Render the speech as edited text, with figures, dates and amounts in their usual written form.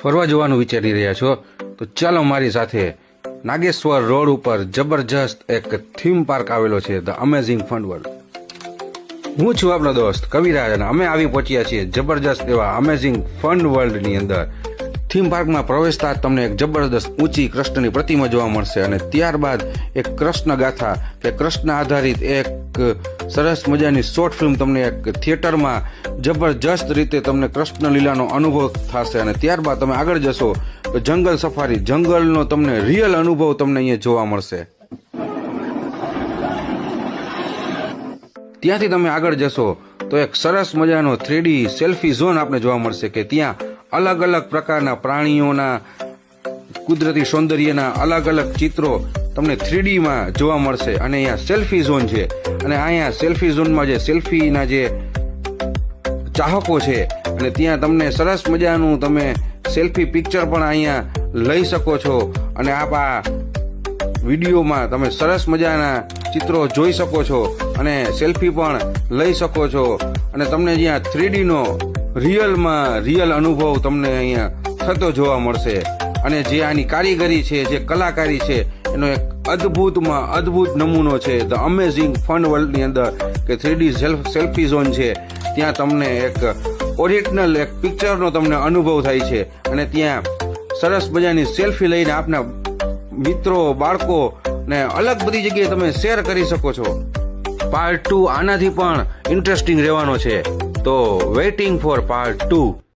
ફરવા જવાનું વિચારી રહ્યા છો તો ચાલો મારી સાથે નાગેશ્વર રોડ ઉપર જબરજસ્ત એક થીમ પાર્ક આવેલો છે, ધ અમેઝિંગ ફન વર્લ્ડ. હું છું આપણો દોસ્ત કવિરાજ અને અમે આવી પહોંચ્યા છીએ જબરજસ્ત એવા અમેઝિંગ ફન વર્લ્ડની અંદર. થીમ પાર્કમાં પ્રવેશતા જ તમને એક જબરદસ્ત ઊંચી કૃષ્ણની પ્રતિમા જોવા મળશે અને ત્યારબાદ એક કૃષ્ણ ગાથા કે કૃષ્ણ આધારિત એક સરસ મજાની શોર્ટ ફિલ્મ તમને એક થિયેટરમાં જબરજસ્ત રીતે તમને કૃષ્ણ લીલાનો અનુભવ થશે અને ત્યારબાદ તમે આગળ જશો તો જંગલ સફારી, જંગલનો તમને રિયલ અનુભવ તમને અહીંયા જોવા મળશે. ત્યાંથી તમે આગળ જશો તો એક સરસ મજાનો 3D સેલ્ફી ઝોન આપણે જોવા મળશે કે ત્યાં અલગ અલગ પ્રકારના પ્રાણીઓના કુદરતી સૌંદર્યના અલગ અલગ ચિત્રો તમને 3Dમાં જોવા મળશે અને અહીંયા સેલ્ફી ઝોન છે અને અહીંયા સેલ્ફી ઝોનમાં જે સેલ્ફીના જે ચાહકો છે અને ત્યાં તમને સરસ મજાનું તમે સેલ્ફી પિક્ચર પણ અહીંયા લઈ શકો છો અને આ વિડીયોમાં તમે સરસ મજાના ચિત્રો જોઈ શકો છો અને સેલ્ફી પણ લઈ શકો છો અને તમને જ્યાં 3Dનો રિયલ અનુભવ તમને અહીંયા થતો જોવા મળશે અને જે આની કારીગરી છે, જે કલાકારી છે એનો એક અદ્ભુત નમૂનો છે ધ અમેઝિંગ ફન વર્લ્ડની અંદર કે 3D સેલ્ફી ઝોન છે. ત્યાં તમને એક ઓરિજિનલ એક પિક્ચરનો તમને અનુભવ થાય છે અને ત્યાં સરસ મજાની સેલ્ફી લઈને આપના મિત્રો, બાળકો ને અલગ બધી જગ્યાએ તમે શેર કરી શકો છો. પાર્ટ 2 આનાથી પણ ઇન્ટરેસ્ટિંગ રહેવાનો છે, તો વેઇટિંગ ફોર પાર્ટ 2.